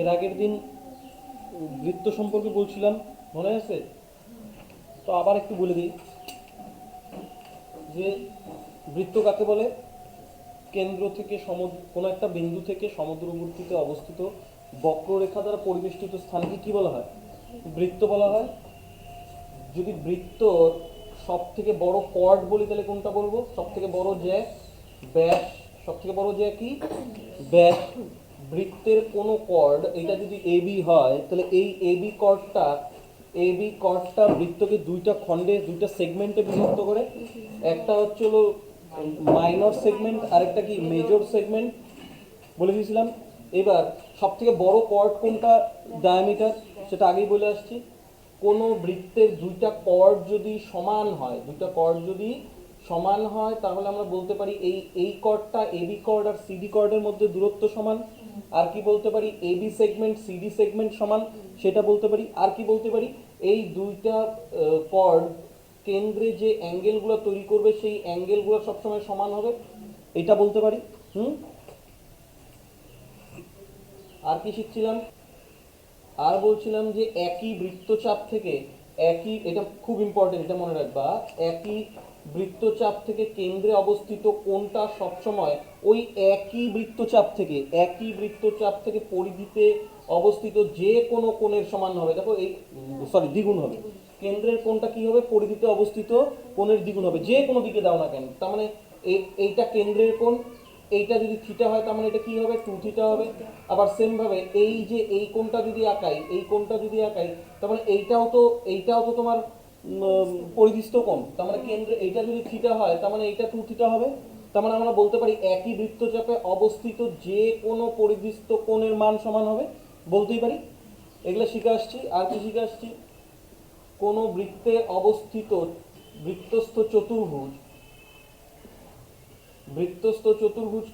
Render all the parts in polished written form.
এর আগের দিন বৃত্ত সম্পর্কে বলছিলাম, মনে আছে? তো আবার একটু বলে দিই যে বৃত্ত কাকে বলে। কেন্দ্র থেকে কোনো একটা বিন্দু থেকে সমুদ্রবর্তীতে অবস্থিত বক্ররেখা দ্বারা পরিবেষ্টিত স্থানকে কি বলা হয়? বৃত্ত বলা হয়। যদি বৃত্তর সব থেকে বড় কর্ড বলি তাহলে কোনটা বলবো? সব থেকে বড় জ্যা, ব্যাস। সব থেকে বড় জ্যা কি? ব্যাস। বৃত্তের কোনো কর্ড, এটা যদি এবি হয় তাহলে এই এবি কর্ডটা বৃত্তকে দুইটা খণ্ডে, দুইটা সেগমেন্টে বিভক্ত করে। একটা হচ্ছে হলো মাইনর সেগমেন্ট, আরেকটা কি মেজর সেগমেন্ট বলে দিয়েছিলাম। এবার সব থেকে বড় কর্ড কোনটা? ডায়ামিটার, সেটা আগেই বলে আসছি। কোনো বৃত্তের দুইটা কর্ড যদি সমান হয়, তাহলে আমরা বলতে পারি এই কর্ডটা এবি কর্ড আর সিডি কর্ডের মধ্যে দূরত্ব সমান। আর কি বলতে পারি? এবি সেগমেন্ট সিডি সেগমেন্ট সমান, সেটা বলতে পারি। আর কি বলতে পারি? এই দুইটা কর্ড কেন্দ্রে যে অ্যাঙ্গেলগুলো তৈরি করবে সেই অ্যাঙ্গেলগুলো সবসময় সমান হবে, এটা বলতে পারি। আর কি শিখছিলাম? আর বলছিলাম যে একই বৃত্তচাপ থেকে, এটা খুব ইম্পর্টেন্ট, এটা মনে রাখবা, একই বৃত্তচাপ থেকে কেন্দ্রে অবস্থিত কোণটা সবসময় ওই একই বৃত্তচাপ থেকে পরিধিতে অবস্থিত যে কোনো কোণের সমান হবে। দেখো এই দ্বিগুণ হবে। কেন্দ্রের কোণটা কি হবে? পরিধিতে অবস্থিত কোণের দ্বিগুণ হবে, যে কোনো দিকে দাও না কেন। তার মানে এইটা কেন্দ্রের কোণ, এইটা যদি থিটা হয় তার মানে এটা কি হবে? 2 থিটা হবে। আবার সেম ভাবে এই যে এই কোণটা যদি আঁকাই, তার মানে এইটাও তো তোমার পরিধিস্থ কোণ। তার মানে কেন্দ্রে এইটা যদি থিটা হয় তার মানে এইটা 2 থিটা হবে। তার মানে আমরা বলতে পারি একই বৃত্তচাপে অবস্থিত যে কোনো পরিধিস্থ কোণের মান সমান হবে, বলতেই পারি। এগুলো শিখে আসছি। আর কি শিখে আসছি? কোনো বৃত্তে অবস্থিত বৃত্তস্থ চতুর্ভুজ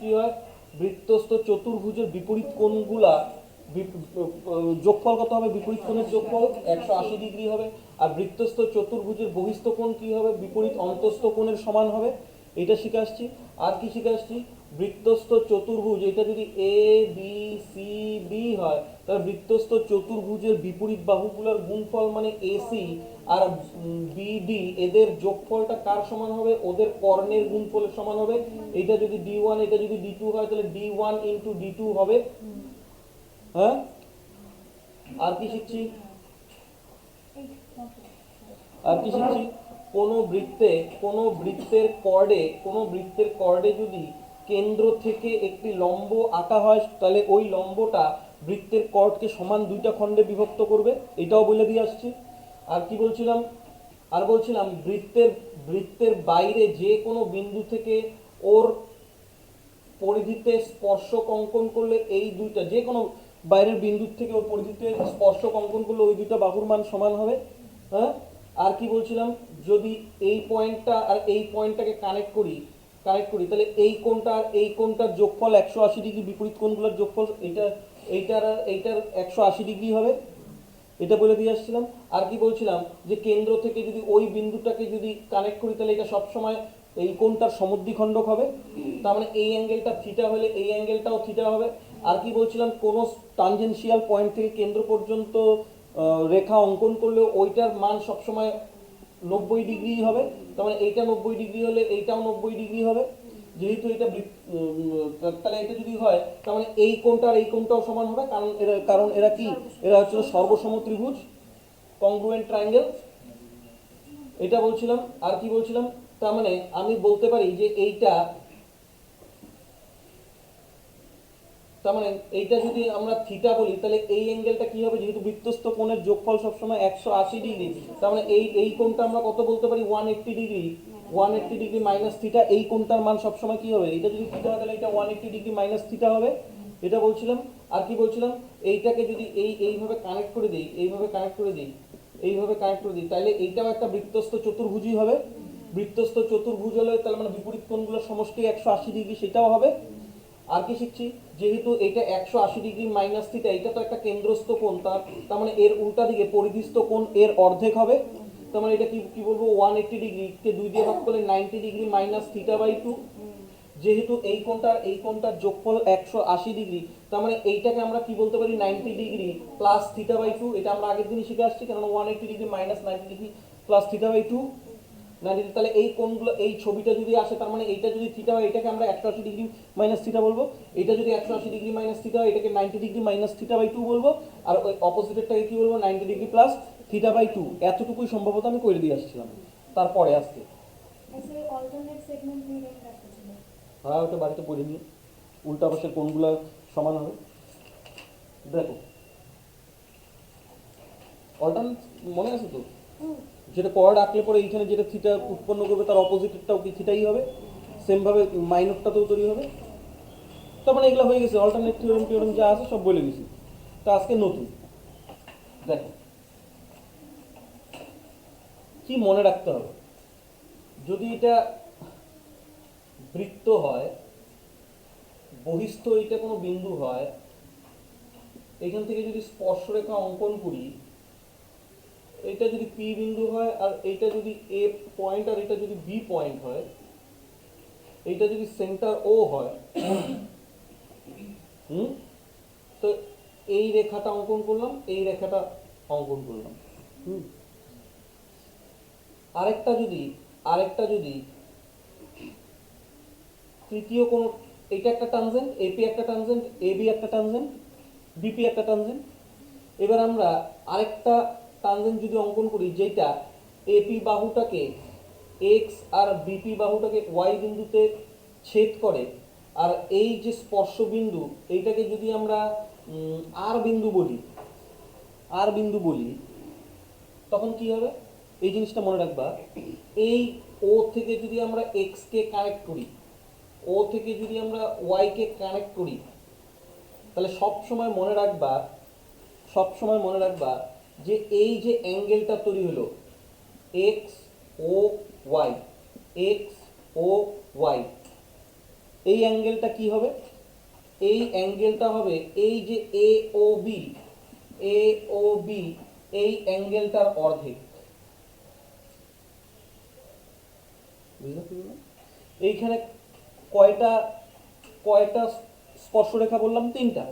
কি হয়? বৃত্তস্থ চতুর্ভুজের বিপরীত কোণগুলা যোগফল কত হবে? বিপরীত কোণের যোগফল 180 ডিগ্রি হবে। আর বৃত্তস্থ চতুর্ভুজের বহিস্থ কোণ কি হবে? বিপরীত অন্তস্থ কোণের সমান হবে। এটা শিখে আসছি। আর কি শিখে আসছি? বৃত্তস্থ চতুর্ভুজ, এটা যদি এ বি সি ডি হয় তাহলে বৃত্তস্থ চতুর্ভুজের বিপরীত বাহুগুলোর গুণফল মানে এসি আর বিডি, এদের যোগফলটা কার সমান হবে? ওদের কর্ণের গুণফলের সমান হবে। এটা যদি ডি1, এটা যদি ডি2 হয় তাহলে ডি1 ইন্টু ডি2 হবে। হ্যাঁ, আর কি শিখছি? কোনো বৃত্তের কর্ডে যদি কেন্দ্র থেকে একটি লম্ব আঁকা হয় তাহলে ওই লম্বটা বৃত্তের কর্ডকে সমান দুইটা খণ্ডে বিভক্ত করবে, এটাও বলে দিয়ে আসছি। আর কি বলছিলাম? বলছিলাম বৃত্তের বাইরে যে কোনো বিন্দু থেকে ওর পরিধিতে স্পর্শক অঙ্কন করলে এই দুইটা, যে কোনো বাইরের বিন্দুর থেকে ওর পরিধিতে স্পর্শক অঙ্কন করলে ওই দুইটা বাহুর মান সমান হবে। হ্যাঁ, আর কি বলছিলাম? যদি এই পয়েন্টটা আর এই পয়েন্টটাকে কানেক্ট করি তাহলে এই কোণটা আর এই কোণটার যোগফল 180 ডিগ্রি, বিপরীত কোণগুলোর যোগফল এইটার 180 ডিগ্রি হবে। এটা বলে দিয়ে আসছিলাম। আর কি বলছিলাম? যে কেন্দ্র থেকে যদি ওই বিন্দুটাকে যদি কানেক্ট করি তাহলে এটা সবসময় এই কোণটার সমদ্বিখণ্ডক হবে। তার মানে এই অ্যাঙ্গেলটা থিটা হলে এই অ্যাঙ্গেলটাও থিটা হবে। আর কি বলছিলাম? কোনো টানজেনশিয়াল পয়েন্ট থেকে কেন্দ্র পর্যন্ত রেখা অঙ্কন করলে ওইটার মান সবসময় 90 ডিগ্রি হবে। তার মানে এইটা 90 ডিগ্রি হলে এইটাও 90 ডিগ্রি হবে। যেহেতু এটা তাহলে এটা যদি হয় তার মানে এই কোণটা আর এই কোণটাও সমান হবে, কারণ এরা কি? এরা হচ্ছে সর্বসম ত্রিভুজ, কংগ্রুয়েন্ট ট্রায়াঙ্গেল। এটা বলছিলাম। আর কি বলছিলাম? তার মানে আমি বলতে পারি যে এইটা যদি আমরা থিটা বলি তাহলে এই অ্যাঙ্গেলটা কি হবে? যেহেতু বৃত্তস্থ কোণের যোগফল সবসময় 180 ডিগ্রি, তার মানে এই কোণটা আমরা কত বলতে পারি? 180 ডিগ্রি। 180 ডিগ্রি মাইনাস থিটা, এই কোণটার মান সবসময় কি হবে? এটা যদি থিটা হয় তাহলে এটা 180 ডিগ্রি মাইনাস থিটা হবে। এটা বলছিলাম। আর কি বলছিলাম? এইটাকে যদি এইভাবে কানেক্ট করে দিই, তাহলে এইটাও একটা বৃত্তস্থ চতুর্ভুজই হবে। বৃত্তস্থ চতুর্ভুজ হলে তাহলে মানে বিপরীত কোণগুলোর সমষ্টি 180 ডিগ্রি, সেটাও হবে। আর কি শিখছি? যেহেতু এটা 180 ডিগ্রি মাইনাস থিটা, এটা তো একটা কেন্দ্রস্থ কোণ, তার মানে এর উল্টা দিকে পরিধিস্থ কোণ এর অর্ধেক হবে। তার মানে এটা কি বলবো? 180 ডিগ্রি কে 2 দিয়ে ভাগ করলে 90 ডিগ্রি মাইনাস থিটা বাই 2। যেহেতু এই কোণটার যোগফল 180 ডিগ্রি, তার মানে এইটাকে আমরা কি বলতে পারি 90 ডিগ্রি প্লাস থিটা বাই 2, এটা আমরা আগের দিনই শিখে আসছি, কারণ 180 degree minus 90 degree plus theta by 2 90। তাহলে এই কোণগুলো, এই ছবিটা যদি আসে, তার মানে এইটা যদি থিটা হয় এটাকে আমরা 180 ডিগ্রি মাইনাস থিটা বলবো, এটা যদি 180 ডিগ্রি মাইনাস থিটা হয় এটাকে 90 ডিগ্রি মাইনাস থিটা বাই 2 বলবো, আর ওই অপোজিটেরটাকে কি বলবো 90 ডিগ্রি প্লাস থিটা বাই 2। এতটুকুই সম্ভবত আমি করে দিয়ে আসছিলাম, তারপরে আজকে হ্যাঁ ওটা বাড়িতে পড়ে নিয়ে উল্টা পাশের কোণগুলো সমান হবে। দেখো অল্টারনেট মনে আছে তো, যেটা কর্ড আঁকলে পরে এইখানে যেটা থিটা উৎপন্ন করবে তার অপোজিটেরটাও কি থিটাই হবে, সেম ভাবে মাইনরটাতেও তৈরি হবে। তার মানে এগুলো হয়ে গেছে, অল্টারনেট থিওরেম টিওরেম যা আছে সব বলে গেছি। তা আজকে নতুন দেখো কি মনে রাখতে হবে, যদি এটা বৃত্ত হয়, বহিস্থ এটা কোনো বিন্দু হয়, এখান থেকে যদি স্পর্শরেখা অঙ্কন করি, এটা যদি পি বিন্দু হয় আর এটা যদি এ পয়েন্ট আর এটা যদি বি পয়েন্ট হয়, এইটা যদি সেন্টার ও হয়, তো এই রেখাটা অঙ্কন করলাম, এই রেখাটা অঙ্কন করলাম। আরেকটা যদি তৃতীয় কোন, এটা একটা টানজেন্ট, এপি একটা টানজেন্ট, এবি একটা টানজেন্ট, বিপি একটা টানজেন্ট। এবার আমরা আরেকটা টানজেন্ট যদি অঙ্কন করি, যেটা এপি বাহুটাকে এক্স আর বিপি বাহুটাকে ওয়াই বিন্দুতে ছেদ করে, আর এই যে স্পর্শ বিন্দু এইটাকে যদি আমরা আর বিন্দু বলি, তখন কি হবে এই জিনিসটা মনে রাখবা। এই ও থেকে যদি আমরা এক্স কে কানেক্ট করি, ও থেকে যদি আমরা ওয়াই কে কানেক্ট করি, তাহলে সব সময় মনে রাখবা যে এই যে অ্যাঙ্গেলটা তৈরি হলো এক্স ও ওয়াই, এক্স ও ওয়াই, এই অ্যাঙ্গেলটা কি হবে, এই অ্যাঙ্গেলটা হবে এই যে এ ও বি, এই অ্যাঙ্গেলটার অর্ধেক। এইখানে কয়টা স্পর্শরেখা বললাম? তিনটা,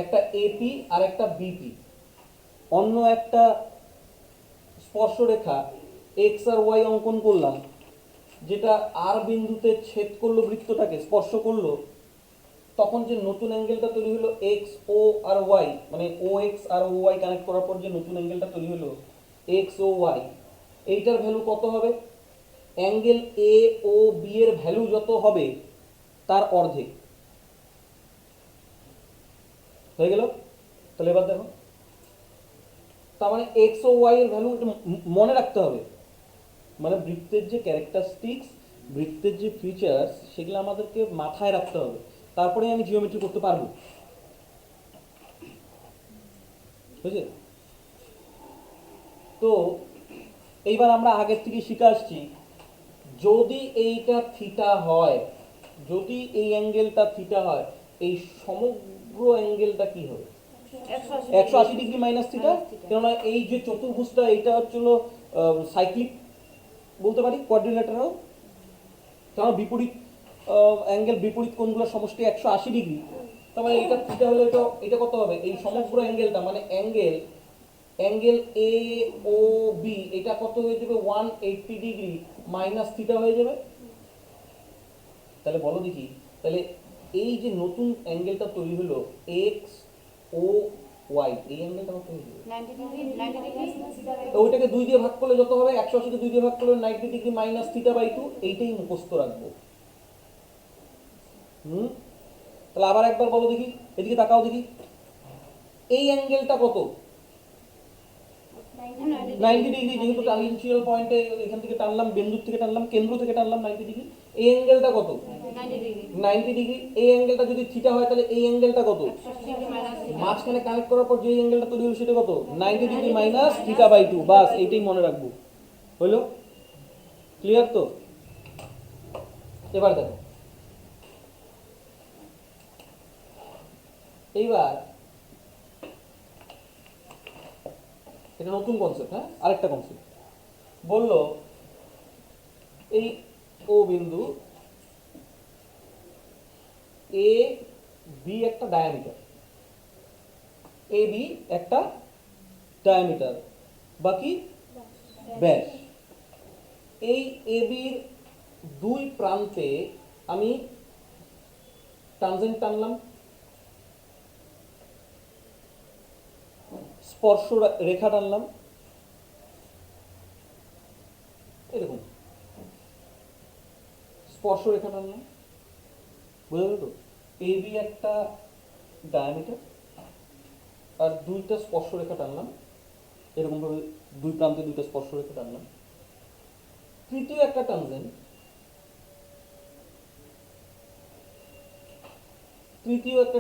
একটা এপি আর একটা বিপি। অন্য একটা স্পর্শরেখা এক্স আর ওয়াই অঙ্কন করলাম, যেটা আর বিন্দুতে ছেদ করলো, বৃত্তটাকে স্পর্শ করলো, তখন যে নতুন অ্যাঙ্গেলটা তৈরি হলো এক্স ও আর ওয়াই, মানে ও এক্স আর ও ওয়াই কানেক্ট করার পর যে নতুন অ্যাঙ্গেলটা তৈরি হলো এক্স ও ওয়াই, এইটার ভ্যালু কত হবে? অ্যাঙ্গেল এ ও বি এর ভ্যালু যত হবে তার অর্ধেক হয়ে গেল। তাহলে এবার দেখো, তার মানে এক্স ও ওয়াই এর ভ্যালু মনে রাখতে হবে, মানে বৃত্তের যে ক্যারেক্টারিস্টিক্স, বৃত্তের যে ফিচার্স, সেগুলো আমাদেরকে মাথায় রাখতে হবে, তারপরে আমি জিওমেট্রি করতে পারবো। বুঝলে? তো এইবার আমরা আগের থেকে শিখে আসছি, যদি এইটা থিটা হয়, যদি এই অ্যাঙ্গেলটা থিটা হয়, এই সমগ্র অ্যাঙ্গেলটা কি হবে? 180 ডিগ্রি মাইনাস থিটা। কেননা এই যে চতুর্ভুজটা, এটা হচ্ছিল সাইক্লিক বলতে পারি, কোয়াড্রিল্যাটারাল, কারণ বিপরীত অ্যাঙ্গেল, বিপরীত কোণগুলোর সমষ্টি 180 ডিগ্রি। তার মানে এটা থিটা হলে এটা কত হবে? এই সমগ্র অ্যাঙ্গেলটা, মানে অ্যাঙ্গেল এ ও বি, এটা কত হয়ে যাবে? 180 ডিগ্রি মাইনাস থিটা হয়ে যাবে। তাহলে বলো দেখি, তাহলে এই যে নতুন অ্যাঙ্গেলটা তৈরি হলো এক্স ও ওয়াই, এই অ্যাঙ্গেলটা কত হয়ে যাবে? 90 ডিগ্রি। তো ওইটাকে 2 দিয়ে ভাগ করলে যত হবে, 180 কে 2 দিয়ে ভাগ করলে 90 ডিগ্রি মাইনাস থিটা বাই 2, এইটাই মুখস্থ রাখবো। তাহলে আবার একবার বলো দেখি, এদিকে তাকাও দেখি, এই অ্যাঙ্গেলটা কত? 90 ডিগ্রি। যেহেতু ট্যানজেনশিয়াল পয়েন্টে এখান থেকে টানলাম, বিন্দু থেকে টানলাম, কেন্দ্র থেকে টানলাম 90 ডিগ্রি। এই অ্যাঙ্গেলটা কত? 90 ডিগ্রি। এই অ্যাঙ্গেলটা যদি থিটা হয়, তাহলে এই অ্যাঙ্গেলটা কত? মাঝখানে কানেক্ট করার পর যে অ্যাঙ্গেলটা তৈরি হলো সেটা কত? 90 ডিগ্রি মাইনাস থিটা বাই 2। বাস এইটাই মনে রাখবো। হলো? ক্লিয়ার তো? এবার দেখো, এইবার এটা নতুন কনসেপ্ট। হ্যাঁ, আরেকটা কনসেপ্ট বললো, এই ও বিন্দু এ বি একটা ডায়ামিটার, এ বি একটা ডায়ামিটার, বাকি ব্যাস। এই এ বির দুই প্রান্তে আমি টানজেন্ট টানলাম, স্পর্শ রেখা টানলাম, এরকম স্পর্শ রেখা টানলাম, বুঝা গেল তো? এ বি একটা ডায়ামিটার আর দুইটা স্পর্শ রেখা টানলাম, এরকম ভাবে দুই প্রান্তে দুইটা স্পর্শ রেখা টানলাম। তৃতীয় একটা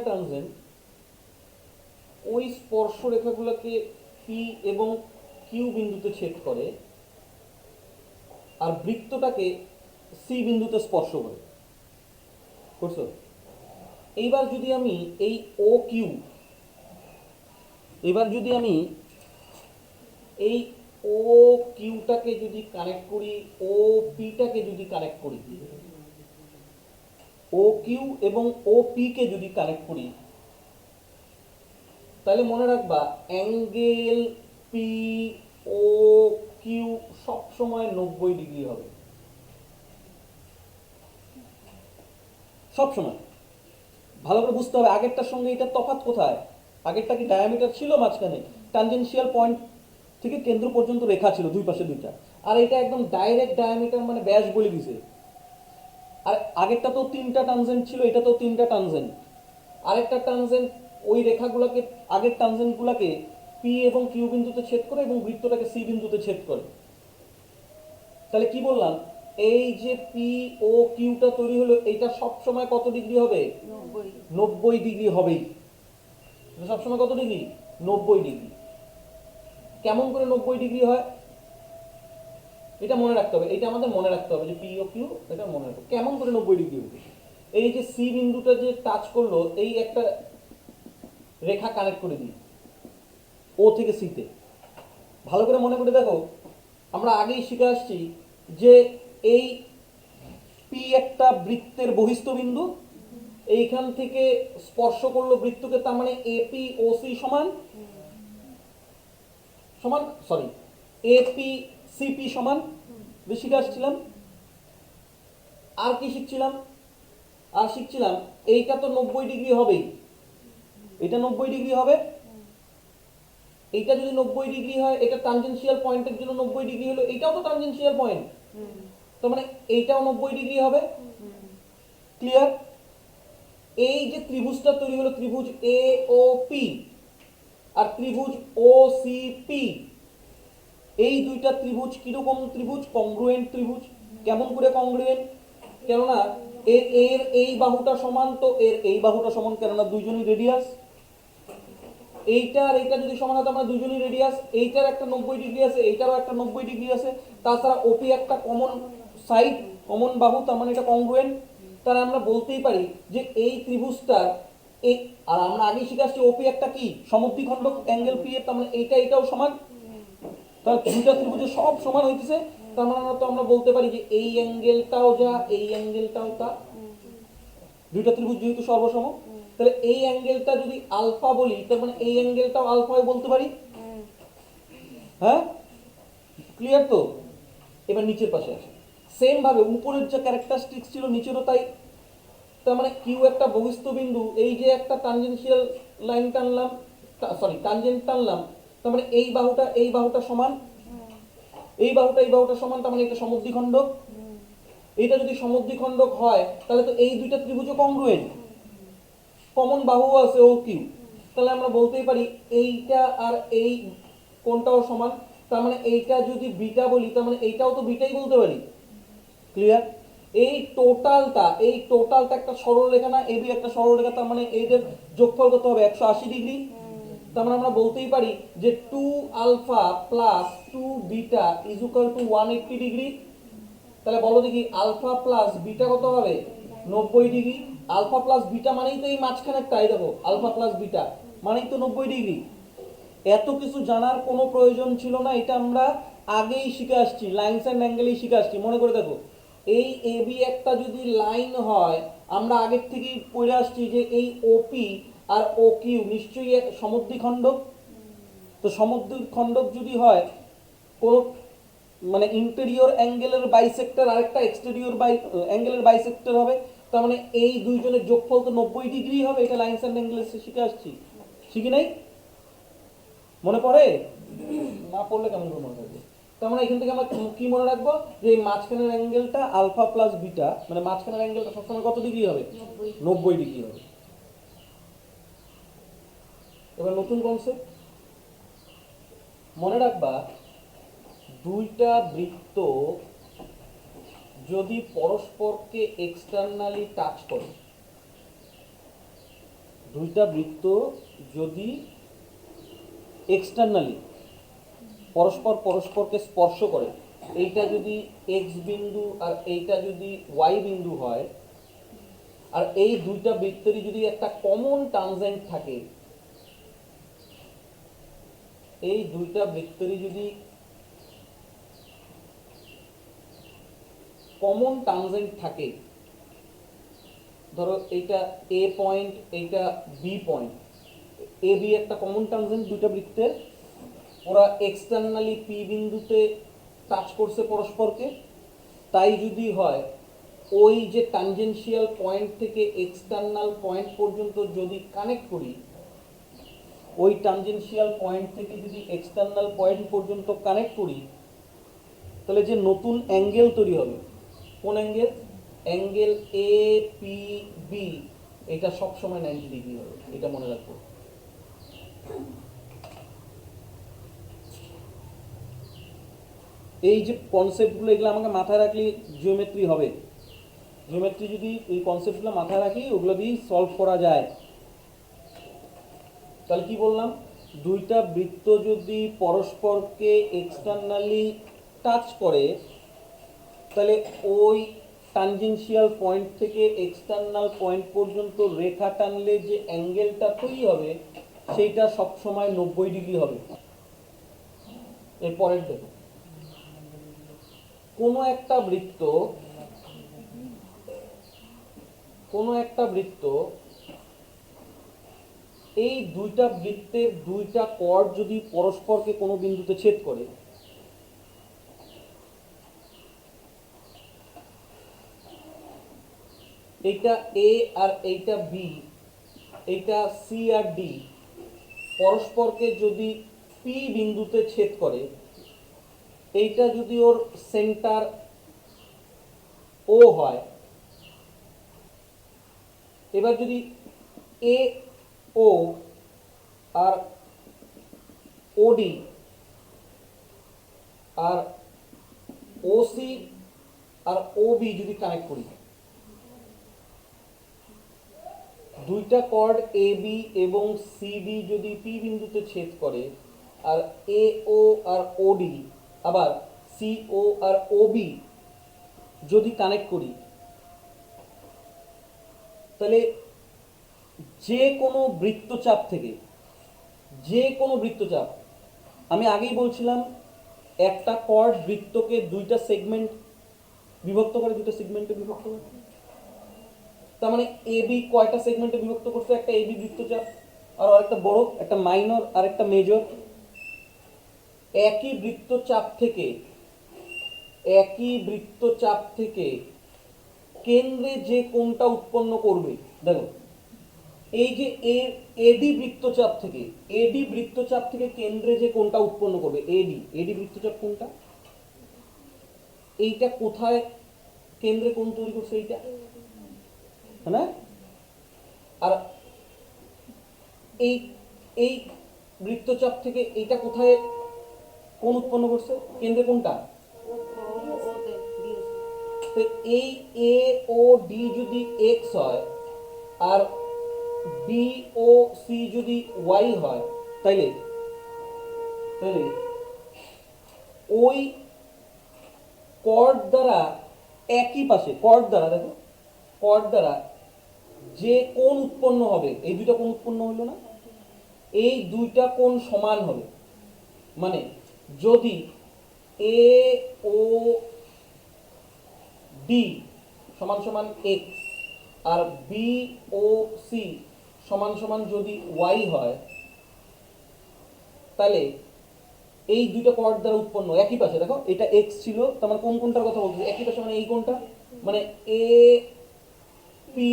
টানজেন্ট, ওই স্পর্শ রেখাগুলোকে পি এবং কিউ বিন্দুতে ছেদ করে আর বৃত্তটাকে সি বিন্দুতে স্পর্শ করে। বুঝছো? এইবার যদি আমি এই ও কিউ, এই ও কিউটাকে যদি কানেক্ট করি, ও পিটাকে যদি কানেক্ট করি, ও কিউ এবং ও পি কে যদি কানেক্ট করি, তাহলে মনে রাখবা অ্যাঙ্গেল পি ও কিউ সবসময় 90 ডিগ্রি হবে, সবসময়। ভালো করে বুঝতে হবে আগেরটার সঙ্গে এটার তফাৎ কোথায়। আগেরটা কি ডায়ামিটার ছিল মাঝখানে, ট্যানজেনশিয়াল পয়েন্ট থেকে কেন্দ্র পর্যন্ত রেখা ছিল দুই পাশে দুইটা, আর এটা একদম ডাইরেক্ট ডায়ামিটার, মানে ব্যাস বলে দিছে। আর আগেরটা তো তিনটা টানজেন্ট ছিল, এটা তো তিনটা টানজেন্ট। আরেকটা টানজেন্ট ওই রেখাগুলোকে, আগের টানজেন্টগুলোকে পি এবং কিউ বিন্দুতে ছেদ করে এবং বৃত্তটাকে সি বিন্দুতে ছেদ করে। তাহলে কি বললাম, এই যে পি ও কিউটা তৈরি হলো, এইটা সবসময় কত ডিগ্রি হবে? 90 ডিগ্রি হবেই। সবসময় কত ডিগ্রি? 90 ডিগ্রি। কেমন করে 90 ডিগ্রি হয় এটা মনে রাখতে হবে, এটা আমাদের মনে রাখতে হবে যে পি ও কিউ, এটা মনে রাখতে হবে কেমন করে 90 ডিগ্রি হবে। এই যে সি বিন্দুটা যে টাচ করলো, এই একটা রেখা কানেক্ট করে দিই ও থেকে সিতে। ভালো করে মনে করে দেখো, আমরা আগেই শিখে আসছি যে এই পি একটা বৃত্তের বহিস্থ বিন্দু, এইখান থেকে স্পর্শ করলো বৃত্তকে, তার মানে এপি ও সি সমান সমান সরি এপি সিপি সমান। শিখে আসছিলাম। আর কি শিখছিলাম? আর শিখছিলাম এইটা তো 90 ডিগ্রি হবেই, এটা 90 ডিগ্রি হবে। এইটা যদি 90 ডিগ্রি হয়, এটা টানজেনশিয়াল পয়েন্টের জন্য 90 ডিগ্রি হলো, এটাও তো টানজেনশিয়াল পয়েন্ট, তার মানে এইটাও 90 ডিগ্রি হবে। ক্লিয়ার? এই যে ত্রিভুজটা তৈরি হলো, ত্রিভুজ এ ও পি আর ত্রিভুজ ও সি পি, এই দুইটা ত্রিভুজ কিরকম ত্রিভুজ? কংগ্রুয়েন্ট ত্রিভুজ। কেমন করে কংগ্রুয়েন্ট? কেননা এর এই বাহুটা সমান, তো এর এই বাহুটা সমান, কেননা দুইজনই রেডিয়াস। এইটা আর এইটা যদি সমান হতো, আমরা দুইজনই রেডিয়াস, এইটার একটা 90 ডিগ্রি আছে, এইটারও একটা 90 ডিগ্রি আছে, তাছাড়া ওপি একটা কমন সাইড, কমন বাহু, তার মানে এটা কংগ্রুয়েন্ট। তার আমরা বলতেই পারি যে এই ত্রিভুজটার এই, আর আমরা আগেই শিখে আসছি ওপি একটা কি সমদ্বিখণ্ডক অ্যাঙ্গেল পি এর, তার মানে এইটা এটাও সমান। তাহলে দুইটা ত্রিভুজে সব সমান হইতেছে, তার মানে আমরা বলতে পারি যে এই অ্যাঙ্গেলটাও যা, এই অ্যাঙ্গেলটাও তা। দুইটা ত্রিভুজ যেহেতু সর্বসম, তাহলে এই অ্যাঙ্গেলটা যদি আলফা বলি, তার মানে এই অ্যাঙ্গেলটাও আলফা বলতে পারি। হ্যাঁ, ক্লিয়ার তো? এবার নিচের পাশে আসে, সেম ভাবে উপরের যে ক্যারেক্টারিস্টিক্স ছিল নিচেরও তাই। তার মানে কিউ একটা বহিস্থ বিন্দু, এই যে একটা টানজেনশিয়াল লাইন টানলাম, সরি টানজেন্ট টানলাম, তার মানে এই বাহুটা সমান, এই বাহুটা সমান, তার মানে এটা সমদ্বিখণ্ডক। এইটা যদি সমদ্বিখণ্ডক হয়, তাহলে তো এই দুইটা ত্রিভুজও কংগ্রুয়েন্ট, কমন বাহু আছে ও কিউ। তাহলে আমরা বলতেই পারি এইটা আর এই কোনটাও সমান, তার মানে এইটা যদি বিটা বলি, তার মানে এইটাও তো বিটাই বলতে পারি। ক্লিয়ার? এই টোটালটা একটা সরলরেখা না, এবি একটা সরলরেখা, তার মানে এদের যোগফল কত হবে? 180 ডিগ্রি। তার মানে আমরা বলতেই পারি যে 2 alpha plus 2 beta is equal to 180 degree. তাহলে বলো দেখি আলফা প্লাস বিটা কত হবে? 90 ডিগ্রি। আলফা প্লাস বিটা মানেই তো এই মাঝখানেরটাই, দেখো আলফা প্লাস বিটা মানেই তো 90 ডিগ্রি। এত কিছু জানার কোনো প্রয়োজন ছিল না, এটা আমরা আগেই শিখে আসছি, লাইনস অ্যান্ড অ্যাঙ্গেলেই শিখে আসছি। মনে করে দেখো, এই এবি একটা যদি লাইন হয়, আমরা আগের থেকেই পড়ে আসছি যে এই ওপি আর ও কিউ নিশ্চয়ই এক সমদ্বিখণ্ডক। তো সমদ্বিখণ্ডক যদি হয়, কোন মানে ইন্টেরিয়র অ্যাঙ্গেলের বাইসেক্টর আরেকটা এক্সটেরিয়র অ্যাঙ্গেলের বাইসেক্টর হবে, তার মানে এই দুইজনের যোগফল তো 90 ডিগ্রি হবে। এটা লাইনস অ্যান্ড অ্যাঙ্গেলস শিখে আসছি, শিখি নাই? মনে পড়ে? না পড়লে কেমন করে মনে থাকবে? তার মানে এখান থেকে আমরা কি মনে রাখবো, যে এই মাঝখানের অ্যাঙ্গেলটা আলফা প্লাস বিটা, মানে মাঝখানের অ্যাঙ্গেলটা সবসময় কত ডিগ্রি হবে? 90 ডিগ্রি হবে। এবার নতুন কনসেপ্ট মনে রাখবা, দুইটা বৃত্ত যদি পরস্পরকে এক্সটার্নালি টাচ করে, দুইটা বৃত্ত যদি এক্সটার্নালি পরস্পরকে স্পর্শ করে, এইটা যদি এক্স বিন্দু আর এইটা যদি ওয়াই বিন্দু হয়, আর এই দুইটা বৃত্তেরই যদি একটা কমন ট্যানজেন্ট থাকে, এই দুইটা বৃত্তেরই যদি কমন ট্যানজেন্ট থাকে, ধরো এইটা এ পয়েন্ট, এইটা বি পয়েন্ট, এ বি একটা কমন ট্যানজেন্ট দুইটা বৃত্তের, ওরা এক্সটার্নালি পি বিন্দুতে টাচ করছে পরস্পরকে, তাই যদি হয়, ওই যে ট্যানজেনশিয়াল পয়েন্ট থেকে এক্সটার্নাল পয়েন্ট পর্যন্ত যদি কানেক্ট করি, ওই ট্যানজেনশিয়াল পয়েন্ট থেকে যদি এক্সটার্নাল পয়েন্ট পর্যন্ত কানেক্ট করি, তাহলে যে নতুন অ্যাঙ্গেল তৈরি হবে, কোন angle? Angle A P B, এটা সবসময় 90 ডিগ্রি হবে। এটা মনে রাখবো। এই যে কনসেপ্টগুলো, এগুলো আমাকে মাথায় রাখলে জিওমেট্রি হবে। জিওমেট্রি যদি এই কনসেপ্টগুলো মাথায় রাখি, ওগুলো দিয়েই সলভ করা যায়। তাহলে কি বললাম, দুইটা বৃত্ত যদি পরস্পরকে এক্সটার্নালি টাচ করে, তাহলে ওই ট্যানজেনশিয়াল পয়েন্ট থেকে এক্সটার্নাল পয়েন্ট পর্যন্ত রেখা টানলে যে অ্যাঙ্গেলটা তৈরি হবে, সেইটা সবসময় 90 ডিগ্রি হবে। এরপরের দেখো, কোনো একটা বৃত্ত এই দুইটা বৃত্তের দুইটা কর্ড যদি পরস্পরকে কোনো বিন্দুতে ছেদ করে, এইটা এ আর এইটা বি, এইটা সি আর ডি পরস্পরকে যদি পি বিন্দুতে ছেদ করে, এইটা যদি ওর সেন্টার ও হয়, এবার যদি এ ও আর ওডি আর ওসি আর ওবি যদি কানেক্ট করি, দুইটা কর্ড এ বি এবং সিডি যদি পি বিন্দুতে ছেদ করে, আর এ ও আর ওডি আবার সি ও আর ওবি যদি কানেক্ট করি, তাহলে যে কোনো বৃত্তচাপ থেকে, যে কোনো বৃত্তচাপ, আমি আগেই বলছিলাম একটা কর্ড বৃত্তকে দুইটা সেগমেন্ট বিভক্ত করে, দুইটা সেগমেন্টে বিভক্ত করে। তার মানে এ বি কয়টা সেগমেন্টে বিভক্ত করছে? একটা এ বি বৃত্তচাপ, আর আরেকটা বড়, একটা মাইনর আর একটা মেজর। একই বৃত্তচাপ থেকে কেন্দ্রে যে কোণটা উৎপন্ন করবে, দেখো এই যে এডি বৃত্তচাপ থেকে কেন্দ্রে যে কোণটা উৎপন্ন করবে, এডি বৃত্তচাপ কোনটা? এইটা কোথায় কেন্দ্রে কোণ তৈরি করছে? এইটা, না? আর এই এই বৃত্তচাপ থেকে এইটা কোথায় কোণ উৎপন্ন করছে? কেন্দ্রে কোনটা? এই এ ও ডি যদি এক্স হয় আর বি ও সি যদি ওয়াই হয়, তাইলে ওই কর্ড দ্বারা একই পাশে, কর্ড দ্বারা যে কোণ উৎপন্ন হবে, এই দুইটা কোণ উৎপন্ন হলো না, এই দুইটা কোণ সমান হবে। মানে যদি এ ও ডি সমান সমান এক্স আর বি ও সি সমান সমান যদি ওয়াই হয়, তাহলে এই দুইটা কোঅর্ড দ্বারা উৎপন্ন একই পাশে, দেখো এটা এক্স ছিল, তার মানে কোন কোনটার কথা বলছি, একই পাশে মানে এই কোনটা, মানে এ পি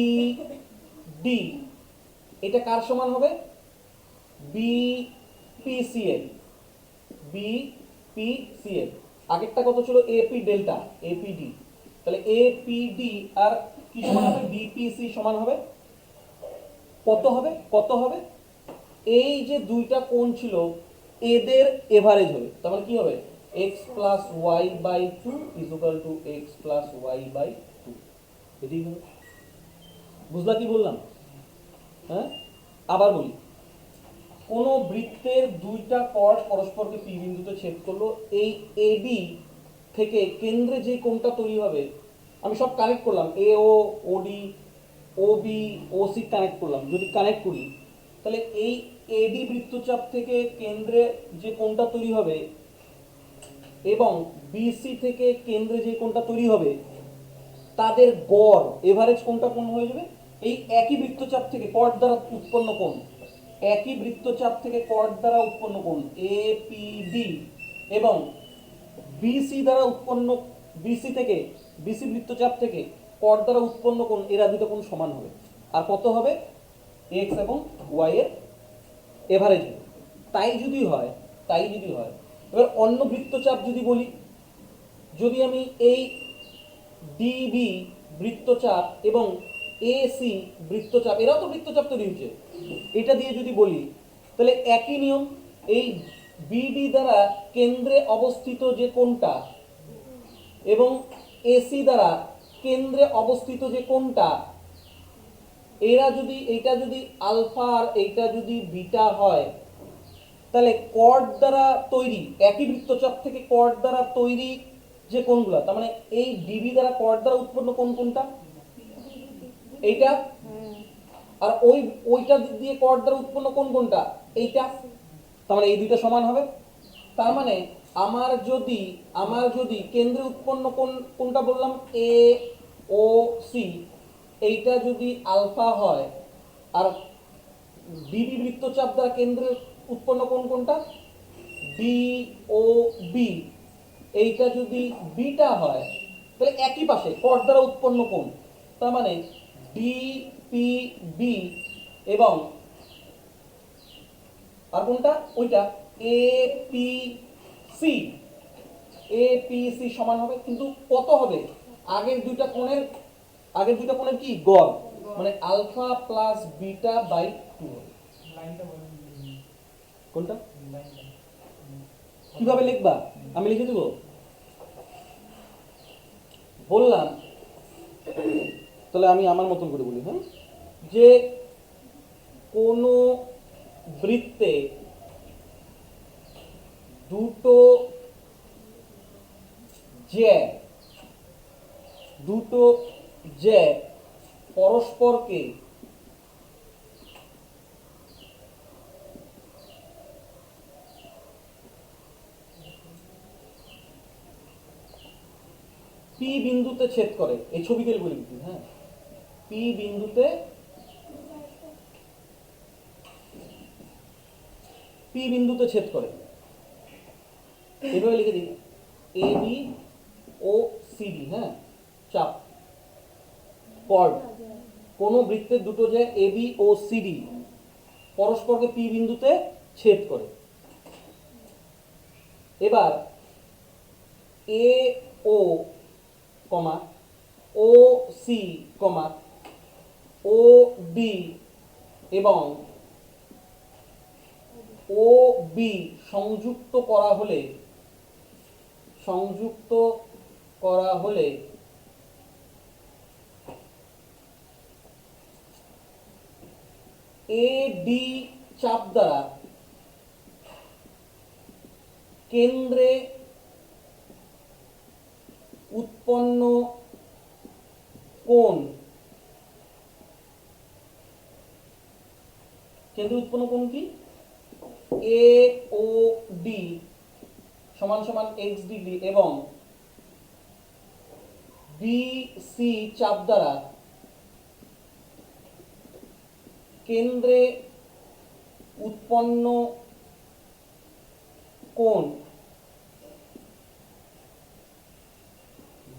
ডি, এটা কার সমান হবে, B P C L, B P C L. আগেরটা কত ছিল, এপি ডেল্টা, এপিডি, তাহলে এপিডি আর কি সমান হবে, বিপিসি সমান হবে কত হবে, কত হবে, এই যে দুইটা কোণ ছিল এদের এভারেজ হবে, তার মানে কি হবে, x plus Y by two is equal to X plus Y by two, এটাই হবে। বুঝলা কি বললাম? হ্যাঁ, আবার বলি, কোন বৃত্তের দুইটা কর্ড পরস্পরকে পি বিন্দুতে ছেদ করলো, এই এবি থেকে কেন্দ্রে যে কোণটা তৈরি হবে, আমি সব কানেক্ট করলাম, এ ও ওডি ও বি ও সি কানেক্ট করলাম, যদি কানেক্ট করি তাহলে এই এডি বৃত্তচাপ থেকে কেন্দ্রে যে কোণটা তৈরি হবে এবং বিসি থেকে কেন্দ্রে যে কোণটা তৈরি হবে, তাদের গড় এভারেজ কোণটা কোণ হয়ে যাবে, এই একই বৃত্তচাপ থেকে কর্ড দ্বারা উৎপন্ন কোণ, একই বৃত্তচাপ থেকে কর্ড দ্বারা উৎপন্ন কোণ এপিডি এবং বিসি দ্বারা উৎপন্ন, বিসি থেকে, বিসি বৃত্তচাপ থেকে কর্ড দ্বারা উৎপন্ন কোণ, এরা দুটো কোণ সমান হবে। আর কত হবে, এক্স এবং ওয়াই এর এভারেজ। তাই যদি হয়, তাই যদি হয়, এবার অন্য বৃত্তচাপ যদি বলি, যদি আমি এই ডিবি বৃত্তচাপ এবং এসি বৃত্তচাপ, এরাও তো বৃত্তচাপ তৈরি হচ্ছে, এটা দিয়ে যদি বলি, তাহলে একই নিয়ম, এই বিডি দ্বারা কেন্দ্রে অবস্থিত যে কোণটা এবং এসি দ্বারা কেন্দ্রে অবস্থিত যে কোণটা, এরা যদি, এইটা যদি আলফা আর এইটা যদি বিটা হয়, তাহলে কর্ড দ্বারা তৈরি, একই বৃত্তচাপ থেকে কর্ড দ্বারা তৈরি যে কোণগুলো, তার মানে এই ডিবি দ্বারা কর্ড দ্বারা উৎপন্ন কোণ কোনটা, এইটা, আর ওইটা দিয়ে কর্ড দ্বারা উৎপন্ন কোণ কোনটা, এইটা, তার মানে এই দুইটা সমান হবে। তার মানে আমার যদি কেন্দ্রে উৎপন্ন কোণ কোনটা বললাম, এ ও সি, এইটা যদি আলফা হয়, আর ডিবি বৃত্তচাপ দ্বারা কেন্দ্রে উৎপন্ন কোণ কোনটা, ডি ও বি, এইটা যদি বিটা হয়, তাহলে একই পাশে কর্ড দ্বারা উৎপন্ন কোণ, তার মানে ডি পি বি এবং আর কোনটা, ওইটা A P C, A P C সমান হবে, কিন্তু কত হবে, আগের দুইটা কোণের কি গড়, মানে alpha plus beta by two. কোনটা কিভাবে লিখবা, আমি লিখে দেবো, বললাম, তাহলে আমি আমার মতন করে বলি, হ্যাঁ, যে কোন বৃত্তে দুটো জ্যা পরস্পরকে পি বিন্দুতে ছেদ করে, এই ছবিতে বলি কিন্তু, হ্যাঁ, পি বিন্দুতে ছেদ করে, এভাবে লিখে দিই, এ বি ও সিডি, হ্যাঁ, চাপ কর্ড, কোন বৃত্তের দুটো যে এ বি ও সিডি পরস্পরকে পি বিন্দুতে ছেদ করে। এবার এ ও কমা ও সি কমা ও ডি এবং ও বি সংযুক্ত করা হলে এ ডি চাপ দ্বারা কেন্দ্রে উৎপন্ন কোণ, কি, এ ও ডি সমান সমান এক্স ডিগ্রি এবং বি সি চাপ দ্বারা কেন্দ্রে উৎপন্ন কোণ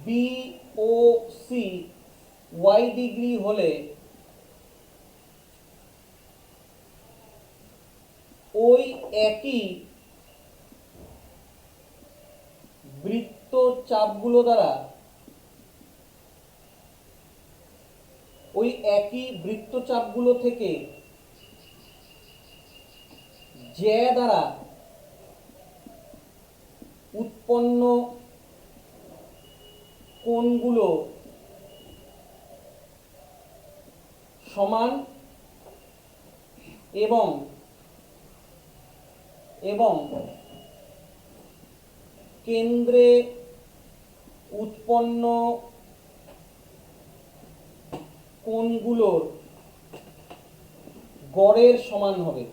বিওসি y ডিগ্রি হলে ওই একই বৃত্তচাপগুলো দ্বারা ওই একই বৃত্তচাপগুলো থেকে জ্যা দ্বারা উৎপন্ন কোণগুলো সমান এবং কেন্দ্রে উৎপন্ন কোণগুলোর গড়ের সমান হবে,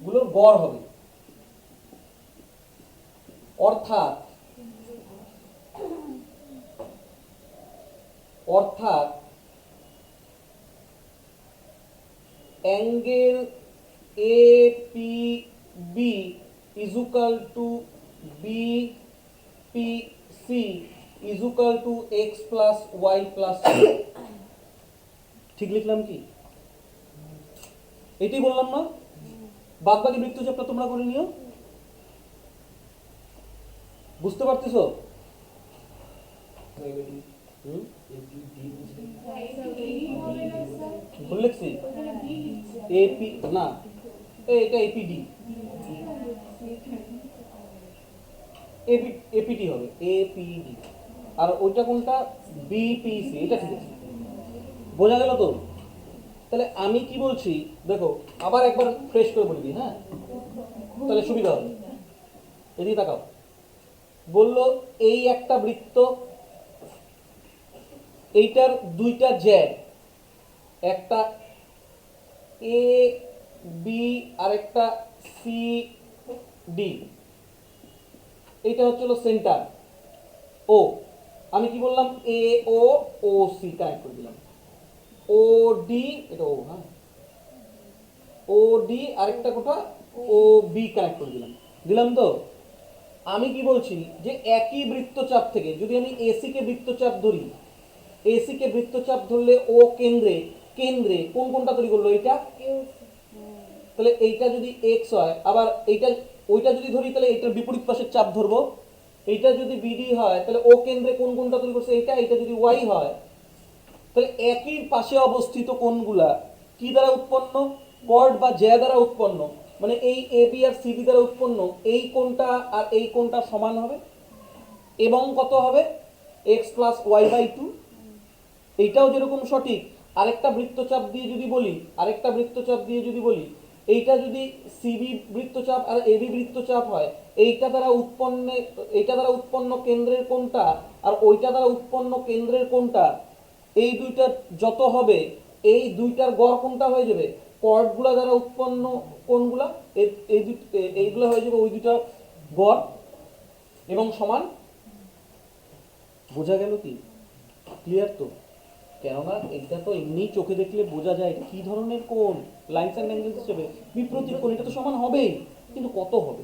গুলোর গড় হবে। অর্থাৎ angle APB is equal to BPC is equal to x plus y plus c। ঠিক লিখলাম কি? এটাই বললাম না? বাদ বাকি বৃত্তচাপটা তোমরা করে নিও। বুঝতে পারতেছো? ভুল লিখছি? এপি না, এটা এপিডি, এপিটি হবে, এপিডি। আর ওইটা কোনটা? বিপিসি। এটা ঠিক আছে, বোঝা গেল তো? তাহলে আমি কি বলছি দেখো, আবার একবার ফ্রেশ করে বলবি, হ্যাঁ, তাহলে সুবিধা হবে। এদিকে তাকাও। বললো এই একটা বৃত্ত, এইটার দুইটা জ্যা, একটা এ বি আর একটা সি ডি। এইটা হচ্ছে সেন্টার ও। আমি কি বললাম? এ ও ও সি কানেক্ট করে দিলাম। ও ডি, এটা ও, হ্যাঁ, ও ডি আরেকটা কোথা? ও বি কানেক্ট করে দিলাম। দিলাম তো? আমি কি বলছি যে একই বৃত্তচাপ থেকে যদি আমি এসি কে বৃত্তচাপ ধরি, এসি কে বৃত্তচাপ ধরলে ও কেন্দ্রে কোন কোনটা তৈরি করলো? এইটা। তাহলে এইটা যদি এক্স হয়, আবার এইটা ওইটা যদি ধরি তাহলে এইটার বিপরীত পাশের চাপ ধরবো। এইটা যদি বিডি হয় তাহলে ও কেন্দ্রে কোন কোনটা তৈরি করছে? এইটা। এইটা যদি ওয়াই হয় তাহলে একই পাশে অবস্থিত কোণগুলা কি দ্বারা উৎপন্ন? কর্ড বা জ্যা দ্বারা উৎপন্ন। মানে এই এ বি আর সিডি দ্বারা উৎপন্ন এই কোণটা আর এই কোণটা সমান হবে এবং কত হবে? X plus Y by two. এইটাও যেরকম সঠিক, আরেকটা বৃত্তচাপ দিয়ে যদি বলি এইটা যদি সিবি বৃত্তচাপ আর এবি বৃত্তচাপ হয়, এইটা দ্বারা উৎপন্ন কেন্দ্রের কোণটা আর ওইটা দ্বারা উৎপন্ন কেন্দ্রের কোণটা, এই দুইটা যত হবে এই দুইটার গড় কোনটা হয়ে যাবে? কর্ডগুলা দ্বারা উৎপন্ন কোণগুলা, এইগুলা হয়ে যাবে ওই দুইটা গড় এবং সমান। বোঝা গেল কি? ক্লিয়ার তো? কেননা এটা তো এমনি চোখে দেখলে বোঝা যায় এটা কি ধরনের কোণ, লাইনস অ্যান্ড অ্যাঙ্গেলস হিসেবে বিপরীত কোণ। এটা তো সমান হবেই, কিন্তু কত হবে?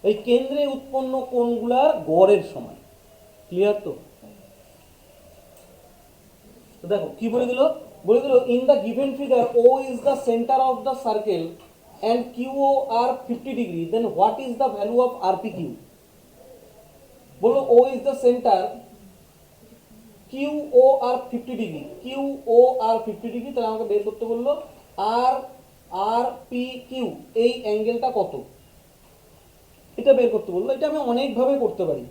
এই কেন্দ্রে উৎপন্ন কোণগুলার গড়ের সমান। ক্লিয়ার তো? দেখো কি বলে দিল, in the given figure O is the centre of the circle and QO are 50 degree, then what is the value of RPQ? বলো O is the center, QO are 50 degree, QO are 50 degree, তাহলে আমাকে বের করতে বললো RPQ এই অ্যাঙ্গেলটা কত, এটা বের করতে বললো। এটা আমি অনেকভাবে করতে পারি।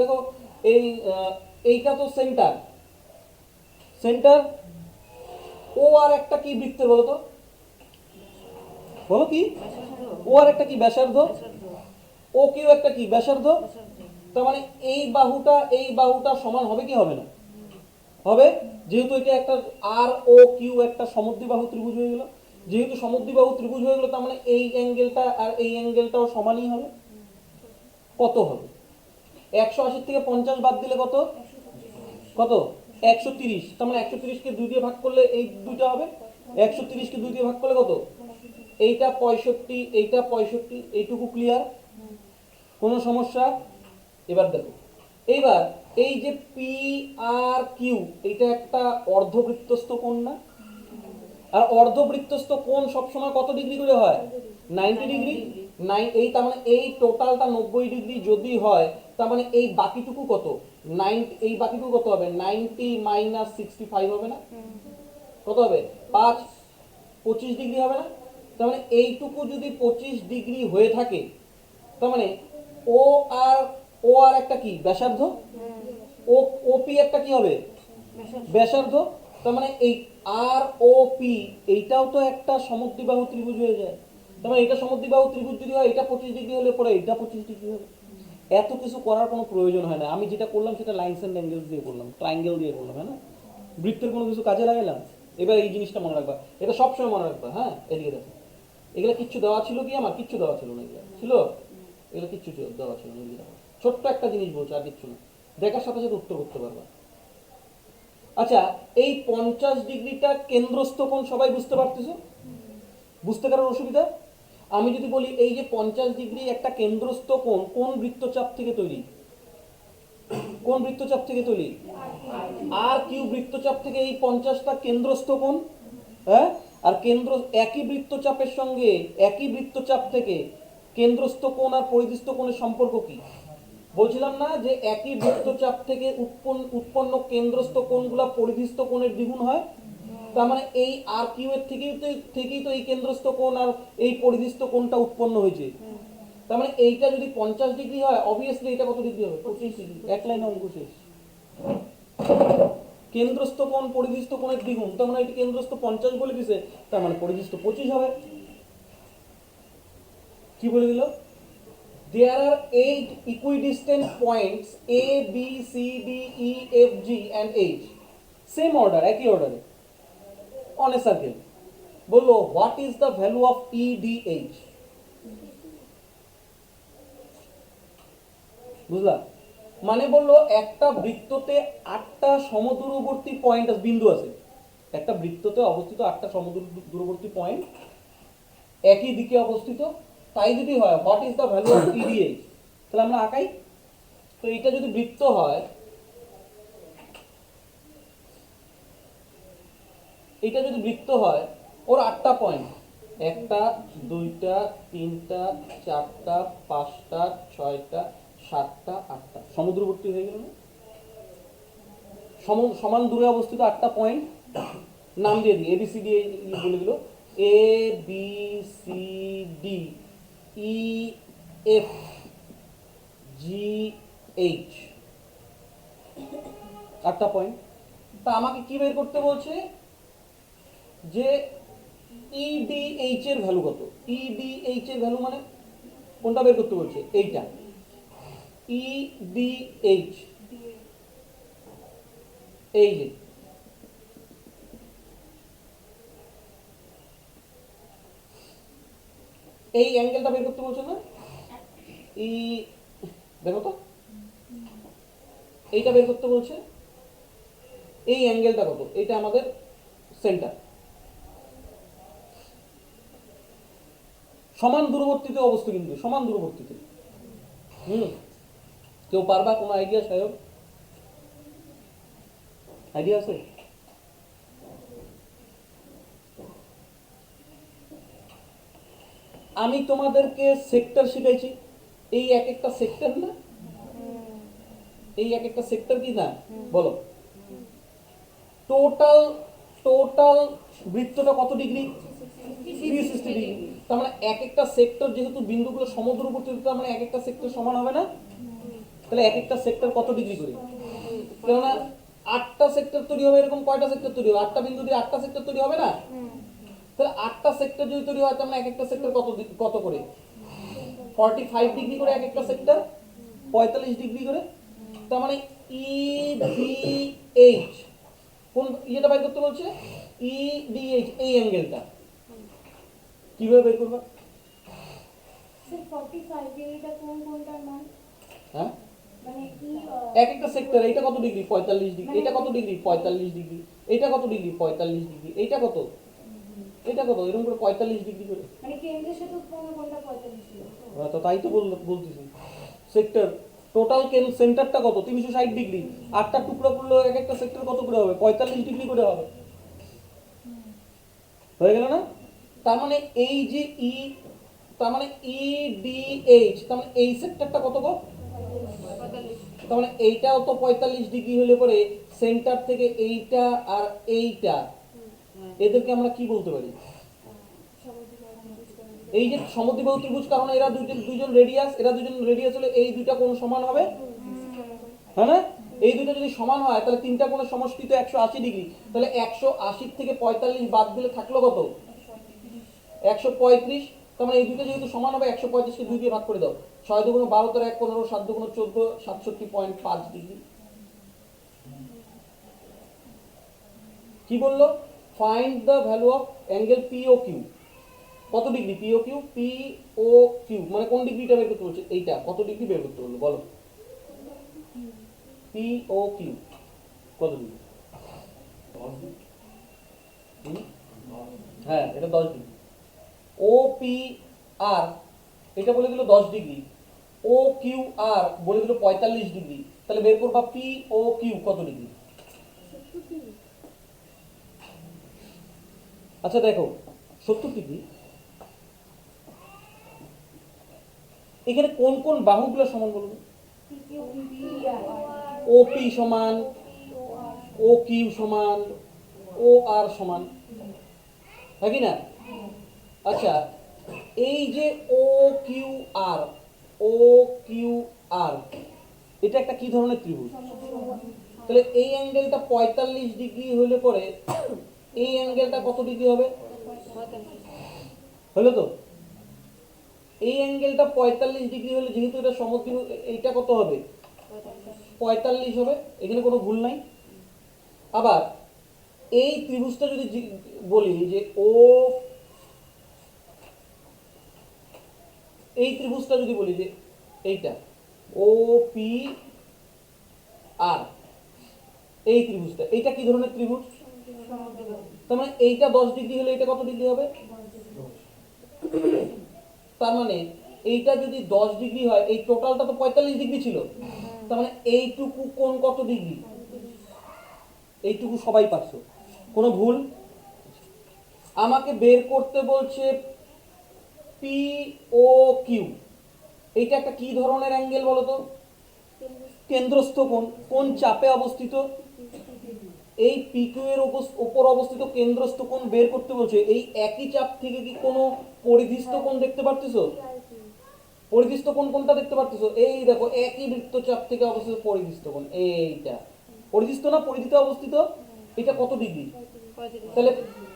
দেখো এইটা তো সেন্টার ও আর একটা কি বৃত্তের বলো তো? বলো কি? ও আর একটা কি ব্যাসার্ধ, ও কিউ একটা কি ব্যাসার্ধ। তার মানে এই বাহুটা সমান হবে কি হবে না? হবে। যেহেতু এটা একটা আর ও কিউ একটা সমদ্বিবাহু ত্রিভুজ হয়ে গেল, যেহেতু সমদ্বিবাহু ত্রিভুজ হয়ে গেল তার মানে এই অ্যাঙ্গেলটা আর এই অ্যাঙ্গেলটাও সমানই হবে। কত হবে? 180 থেকে 50 বাদ দিলে কত? 130। তার মানে 130 কে 2 দিয়ে ভাগ করলে এই দুইটা হবে। 130 কে 2 দিয়ে ভাগ করলে কত? এইটা 65, এইটা 65, এইটুকু ক্লিয়ার? কোনো সমস্যা? এবার দেখো, এইবার এই যে পি আর কিউ, এটা একটা অর্ধবৃত্তস্থ কোণ না? আর অর্ধবৃত্তস্থ কোণ সবসময় কত ডিগ্রি করে হয়? 90 ডিগ্রি। এই তার মানে এই টোটালটা 90 ডিগ্রি যদি হয়, তার মানে এই বাকিটুকু কত? 90, এই বাকিটুকু কত হবে? 90 মাইনাস 65 হবে না? কত হবে? 5, 25 ডিগ্রি হবে না? তার মানে এইটুকু যদি 25 ডিগ্রি হয়ে থাকে, তার মানে ও আর একটা কি ব্যাসার্ধ, ও ওপি একটা কি হবে? ব্যাসার্ধ। তার মানে এই আর ও পি এইটাও তো একটা সমদ্বিবাহু ত্রিভুজ হয়ে যায়। তার মানে এটা সমদ্বিবাহু ত্রিভুজ যদি হয়, এটা 25 ডিগ্রি হলে পরে এটা 25 ডিগ্রি হবে। এত কিছু করার কোনো প্রয়োজন হয় না। আমি যেটা করলাম সেটা লাইনস এন্ড অ্যাঙ্গেলস দিয়ে করলাম, ট্রায়াঙ্গেল দিয়ে করলাম, হ্যাঁ না? বৃত্তের কোনো কিছু কাজে লাগাইলাম। এবার এই জিনিসটা মনে রাখবা, এটা সবসময় মনে রাখবা। হ্যাঁ, এদিকে দেখো, এগুলো কিচ্ছু দেওয়া ছিল কি? আমার কিচ্ছু দেওয়া ছিল না। এগুলো ছিল, এগুলো কিচ্ছু দেওয়া ছিল না। এগুলো ছোট্ট একটা জিনিস বলছে, আর কিচ্ছু না। দেখার সাথে সাথে উত্তর করতে পারবা। আচ্ছা, এই 50 ডিগ্রিটা কেন্দ্রস্থ কোণ সবাই বুঝতে পারতেছো? বুঝতে কারোর অসুবিধা? আমি যদি বলি এই যে 50 ডিগ্রি একটা কেন্দ্রস্থ কোণ কোন বৃত্তচাপ থেকে তৈরি? কোন বৃত্তচাপ থেকে তৈরি? আর কিউ বৃত্তচাপ থেকে এই 50টা কেন্দ্রস্থ কোণ। হ্যাঁ, আর কেন্দ্র একই বৃত্তচাপের সঙ্গে একই বৃত্তচাপ থেকে কেন্দ্রস্থ কোণ আর পরিধিস্থ কোণের সম্পর্ক কি? বলছিলাম না যে একই বৃত্তচাপ থেকে উৎপন্ন কেন্দ্রস্থ কোণগুলো পরিধিস্থ কোণের দ্বিগুণ হয়। তার মানে এই আর কিউ এর থেকেই তো এই কেন্দ্রস্থ কোণ আর এই পরিধিস্থ কোণটা উৎপন্ন হয়েছে। তার মানে এইটা যদি 50 ডিগ্রি হয়, অবভিয়াসলি এটা কত ডিগ্রি হবে? 25 ডিগ্রি। এক লাইন অঙ্ক শেষ। কেন্দ্রস্থ কোণ পরিধিস্থ কোণের দ্বিগুণ, তার মানে এটি কেন্দ্রস্থ 50 বলে দিছে, তার মানে পরিধিস্থ 25 হবে। কি বলে দিল? There are 8 equidistant points A, B, C, D, E, F, G and H. Same order, একই অর্ডারে on a circle. বললো what is the value of E, D, H? বুঝলা? মানে বললো একটা বৃত্ততে 8টা সমদূরবর্তী পয়েন্ট বিন্দু আছে। একটা বৃত্ততে অবস্থিত 8টা সমদূরবর্তী পয়েন্ট একই দিকে অবস্থিত। তাই যদি হয় what is the value of E D H, তাহলে আমরা আঁকাই। তো এটা যদি বৃত্ত হয়, এটা যদি বৃত্ত হয়, ওর 8টা পয়েন্ট, 1টা 2টা 3টা 4টা 5টা 6টা 7টা 8টা সমুদ্রবর্তী হয়ে গেল না? সমান দূরে অবস্থিত 8টা পয়েন্ট, নাম দিয়ে দিই এবিসিডি বলে দিল, A B C D E F G H, 8টা পয়েন্ট। তা আমাকে কি বের করতে বলছে? যে ইডিএইচ এর ভ্যালু কত? ইডিএইচ এর ভ্যালু মানে কোনটা বের করতে বলছে? এইটা ইডিএইচ, এই যে এই অ্যাঙ্গেলটা বের করতে বলছে না? ই দেখো তো, এইটা বের করতে বলছে। এই অ্যাঙ্গেলটা কত? এটা আমাদের সেন্টার। সমান দূরবর্তীতে অবস্থিত, কিন্তু সমান দূরবর্তীতে। কেউ পারবা? কোনো আইডিয়া সাহেব? আইডিয়া আছে? আমি তোমাদেরকে সেক্টর শিখাইছি, এই এক একটা সেক্টর না? এই এক একটা সেক্টর কি না বলো? টোটাল টোটাল বৃত্তটা কত ডিগ্রি? 360 ডিগ্রি। তার মানে এক একটা সেক্টর যেহেতু বিন্দুগুলো সমদূরবর্তী, তার মানে এক একটা সেক্টর সমান হবে না? তাহলে এক একটা সেক্টর কত ডিগ্রি করে? কেননা 8টা সেক্টর তৈরি হবে, এরকম কয়টা সেক্টর তৈরি হবে? 8টা বিন্দু দিয়ে 8টা সেক্টর তৈরি হবে না? তাহলে 8টা সেক্টর যদি তৈরি হয়, তার মানে এক একটা সেক্টর কত করে? 45 ডিগ্রি করে এক একটা সেক্টর, 45 ডিগ্রি করে। তার মানে ইডিএইচ কোন ইয়েটা বের করতে বলছে? ইডিএইচ এই অ্যাঙ্গেলটা কিভাবে বের করবা? স্যার 45 ডিগ্রিটা কোনটার মান? হ্যাঁ, মানে কি এক একটা সেক্টর। এইটা কত ডিগ্রি? 45 ডিগ্রি। এটা কত ডিগ্রি? 45 ডিগ্রি। এইটা কত ডিগ্রি? 45 ডিগ্রি। এইটা কত? এটা কত এরকম করে 45 ডিগ্রি করে। মানে কেন্দ্রের সাথে উৎপন্ন কোণটা 45 ডিগ্রি তো? তো তাই তো বলতেছি সেক্টর টোটাল সেন্টারটা কত 360 ডিগ্রি, 8টা টুকরো করলে এক একটা সেক্টর কত করে হবে 45 ডিগ্রি করে হবে। হয়ে গেল না? তার মানে এই যে ই, তার মানে ই ডি এইচ, তার মানে এই সেক্টরটা কত গো? তার মানে এইটাও তো 45 ডিগ্রি হলে পরে সেন্টার থেকে এইটা আর এইটা, এদেরকে আমরা কি বলতে পারি? এই যে সমদ্বিবাহু ত্রিভুজ, কারণ এরা দুইজন রেডিয়াস, এরা দুইজন রেডিয়াস হলে এই দুইটা কোণ সমান হবে, হ্যাঁ না? এই দুটো যদি সমান হয় তাহলে তিনটা কোণের সমষ্টি তো 180 ডিগ্রি, তাহলে 180 থেকে 45 বাদ দিলে থাকলো কত? 135। তার মানে এই দুটো যেহেতু সমান হবে 135 কে 2 দিয়ে ভাগ করে দাও, 6 দুগুণ 12 তার 1 15, 7 দুগুণ 14, 67.5 ডিগ্রি। কি বললো? Find the value of angle P O Q. কত degree P O Q? P O Q মানে কোন ডিগ্রিটা বের করতে বলছে? এইটা কত ডিগ্রি বের করতে বললো বলো? পি ও কিউ কত ডিগ্রি? হ্যাঁ এটা 10 ডিগ্রি। ও পি আর এটা বলে দিল 10 ডিগ্রি, ও কিউ আর বলে দিল 45 ডিগ্রি, তাহলে বের করবা পি ও কিউ কত ডিগ্রি। আচ্ছা দেখো 70 ডিগ্রি, এখানে কোন কোন বাহুগুলো সমান বলবো? ও পি সমান, ও কিউ সমান, ও আর সমান, হ্যাঁ কি না? আচ্ছা এই যে O Q R, O Q R এটা একটা কি ধরনের ত্রিভুজ? তাহলে এই অ্যাঙ্গেলটা 45 ডিগ্রি হলে পরে এই অ্যাঙ্গেলটা কত ডিগ্রি হবে? হলো তো? এই অ্যাঙ্গেলটা 45 ডিগ্রি হলে যেহেতু এটা সমদ্বিবাহু, এইটা কত হবে? 45 হবে, এখানে কোনো ভুল নাই। আবার এই ত্রিভুজটা যদি বলি যে ও, এই ত্রিভুজটা যদি বলি যে এইটা ও পি আর, এই ত্রিভুজটা, এইটা কি ধরনের ত্রিভুজ? তার মানে এইটা 10 ডিগ্রি হলে এটা কত ডিগ্রি হবে? তার মানে এইটা যদি 10 ডিগ্রি হয়, এই টোটালটা তো 45 ডিগ্রি ছিল, তার মানে এইটুকু কোণ কত ডিগ্রি? এইটুকু সবাই পারছো, কোনো ভুল? আমাকে বের করতে বলছে পি ও কিউ, এইটা একটা কি ধরনের অ্যাঙ্গেল বলো তো? কেন্দ্রস্থ কোণ। কোন চাপে অবস্থিত? এই পি কিউ এর উপর অবস্থিত কেন্দ্রস্থ কোণ বের করতে বলছে। এই একই চাপ থেকে কি কোনো পরিধিস্থ কোণ দেখতে পারতেছো? পরিধিস্থ কোণ কোনটা দেখতে পারতেছো? এই দেখো একই বৃত্তচাপ থেকে অবস্থিত পরিধিস্থ কোণ, এইটা পরিধিস্থ না পরিধিতে অবস্থিত, এটা কত ডিগ্রি? তাহলে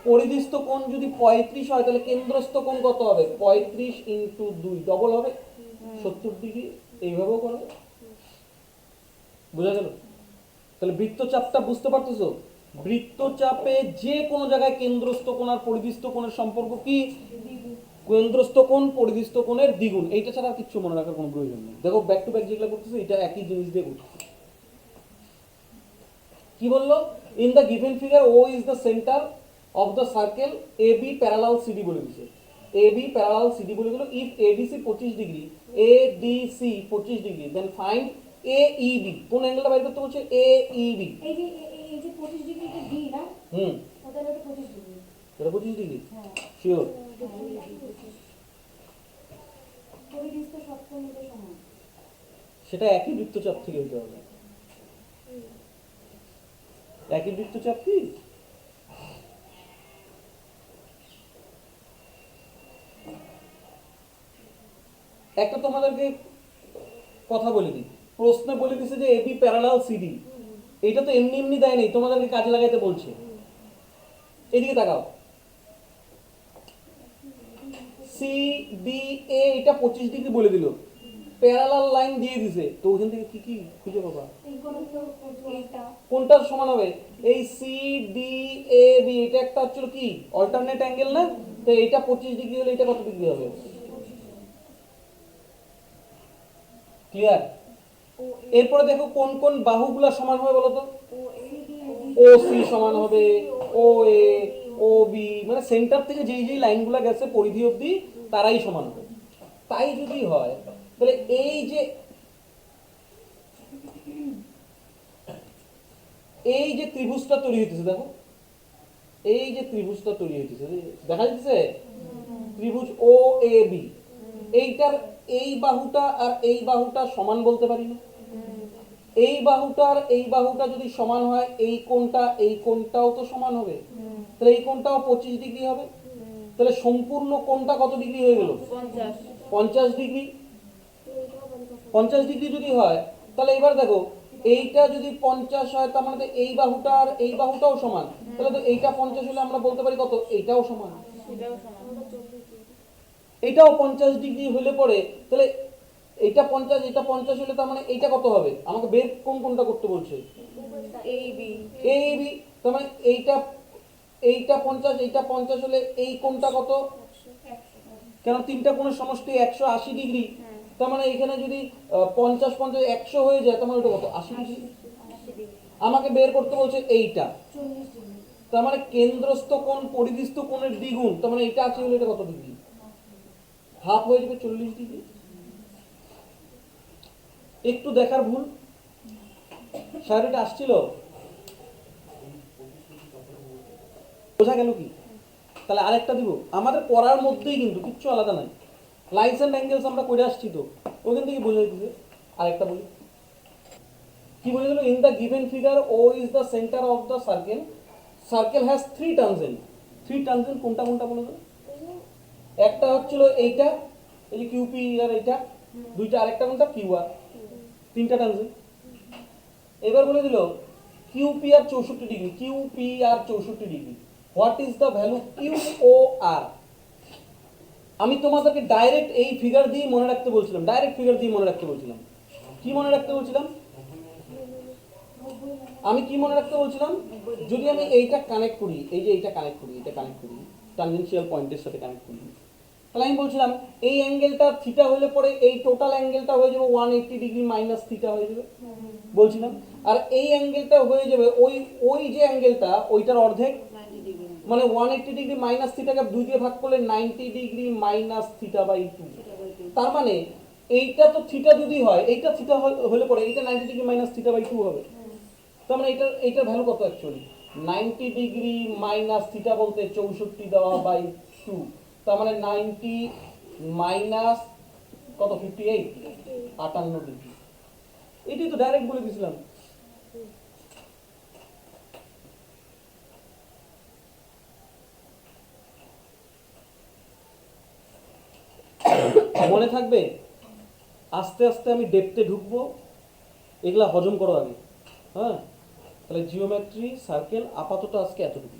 পরিধিস্থ কোণ যদি 35 হয় তাহলে কেন্দ্রস্থ কোণ কত হবে? 35 ইন্টু 2 ডবল হবে 70 ডিগ্রি। এইভাবেও করা যায়, বুঝা গেল? তাহলে বৃত্তচাপটা বুঝতে পারতেছো? বৃত্তচাপে যে কোনো জায়গায় কেন্দ্রস্থ কোণ আর পরিধিস্থ কোণের সম্পর্ক কি? কেন্দ্রস্থ কোণ পরিধিস্থ কোণের দ্বিগুণ। এইটা ছাড়া আর কিছু মনে রাখার কোনো প্রয়োজন নেই। দেখো ব্যাক টু ব্যাক যেগুলো করতেছো এটা একই জিনিস দিয়ে করতেছো। কি বললো? In the given figure O is the centre of the circle A B parallel CD বলে দিছে। এ বি প্যারালাল সিডি বলে দিল। If ADC 25 degree, ADC 25 degree, then find A E B. কোন অ্যাঙ্গেলটা বের করতে বলছে? A E B. এই যে 25 ডিগ্রিতে ডি না? ওদের ওটা 25 ডিগ্রি। এটা 25 ডিগ্রি? হ্যাঁ শিওর? পরিধিস্থ সবকোণীয় সমান। সেটা একই বৃত্তচাপ থেকে হতে হবে। একই বৃত্তচাপ কি? একটা তোমাদেরকে কথা বলে দিই, প্রশ্নে বলে দিছে যে এবি প্যারালাল সিডি, এটা তো এমনি এমনি দেয় নাই, তোমাদেরকে কাজে লাগাইতে বলছে। এদিকে তাকাও, সি ডি এ এটা 25 ডিগ্রি বলে দিল, প্যারালাল লাইন দিয়ে দিছে, তো ওখান থেকে কি কি খুঁজে পাবা? কোনটার সমান হবে? এই সি ডি এ বি, এটা একটা হচ্ছে কি অল্টারনেট অ্যাঙ্গেল না? তো এটা 25 ডিগ্রি হলে এটা কত ডিগ্রি হবে? ক্লিয়ার? এরপরে দেখো কোন কোন বাহুগুলা সমান হবে বলো তো? ও সি সমান হবে, ও এ, ও ও বি, মানে সেন্টার থেকে যেই যেই লাইনগুলো গেছে পরিধি অবধি তারাই সমান হবে। তাই যদি হয় তাহলে এই যে ত্রিভুজটা তৈরি হইতেছে, দেখো এই যে ত্রিভুজটা তৈরি হইতেছে দেখা যাচ্ছে ত্রিভুজ ও এ বি, এইটার এই বাহুটা আর এই বাহুটা সমান বলতে পারি না? এই বাহুটার এই বাহুটা যদি সমান হয় এই কোণটাও তো সমান হবে, তাহলে এই কোণটাও 25 ডিগ্রি হবে। তাহলে সম্পূর্ণ কোণটা কত ডিগ্রি হয়ে গেল? 50 ডিগ্রি। 50 ডিগ্রি যদি হয় তাহলে এবার দেখো এইটা যদি 50 হয় তার মানে তো এই বাহুটা আর এই বাহুটাও সমান, তাহলে তো এইটা 50 হলে আমরা বলতে পারি কত, এইটাও সমান। এইটাও 50 ডিগ্রি হলে পরে তাহলে এইটা 50 এটা 50 হলে তার মানে এইটা কত হবে? আমাকে বের কোনটা করতে বলছে? এই বি। তার মানে এইটা এইটা 50 এইটা 50 হলে এই কোণটা কত? কেন তিনটা কোণের সমষ্টি 180 ডিগ্রি। তার মানে এখানে যদি 50 50 100 হয়ে যায় তার মানে ওটা কত? 80 ডিগ্রি। আমাকে বের করতে বলছে এইটা, তার মানে কেন্দ্রস্থ কোণ পরিধিস্থ কোণের দ্বিগুণ, তার মানে এটা আছে হলে এটা কত ডিগ্রি? হাফ হয়ে যাবে 40 ডিগ্রি। একটু দেখার ভুল, স্যার এটা আসছিল, বোঝা গেল কি? তাহলে আরেকটা দিব, আমাদের পড়ার মধ্যেই কিন্তু কিচ্ছু আলাদা নাই, লাইনস এন্ড অ্যাঙ্গেলস আমরা করে আসছি তো ওখান থেকে বোঝাই দিছে। আরেকটা বলি, কি বলে দিল? In the given figure O is the centre of the circle, circle has 3 tangent. 3 tangent কোনটা কোনটা বলে দাও? একটা হচ্ছিল এইটা, এই যে কিউ পি আর এইটা দুইটা, আরেকটা কোনটা? Q R. 3টা ট্যানজেন্ট। এবার বলে দিল Q P R 64 degree, Q P R 64 degree, what is the value Q O R? আমি তোমাদেরকে ডাইরেক্ট এই ফিগার দিয়ে মনে রাখতে বলছিলাম, ডাইরেক্ট ফিগার দিয়ে মনে রাখতে বলছিলাম। কি মনে রাখতে বলছিলাম? আমি কি মনে রাখতে বলছিলাম? যদি আমি এইটা কানেক্ট করি, এই যে এইটা কানেক্ট করি, এটা কানেক্ট করি ট্যানজেনশিয়াল পয়েন্টের সাথে কানেক্ট করি, তাহলে আমি বলছিলাম এই অ্যাঙ্গেলটা থিটা হলে পরে এই টোটাল অ্যাঙ্গেলটা হয়ে যাবে 180 ডিগ্রি মাইনাস থিটা হয়ে যাবে বলছিলাম। আর এই অ্যাঙ্গেলটা হয়ে যাবে ওই ওই যে অ্যাঙ্গেলটা ওইটার অর্ধেক, মানে 180 ডিগ্রি মাইনাস থিটাকে 2 দিয়ে ভাগ করলে 90 ডিগ্রি মাইনাস থিটা বাই 2। তার মানে এইটা তো থিটা যদি হয়, এইটা থিটা হলে পরে এইটা 90 ডিগ্রি মাইনাস থিটা বাই 2 হবে। তার মানে এইটার ভ্যালু কত অ্যাকচুয়ালি? 90 ডিগ্রি মাইনাস থিটা বলতে 64 দেওয়া বাই 2, তার মানে 90 মাইনাস কত? 58, 58 ডিগ্রি। এটাই তো ডাইরেক্ট বলে দিয়েছিলাম। মনে থাকবে? আস্তে আস্তে আমি ডেপথে ঢুকবো, এগুলা হজম করো আগে। হ্যাঁ, তাহলে জিওমেট্রি সার্কেল আপাতত আজকে এতটুকু।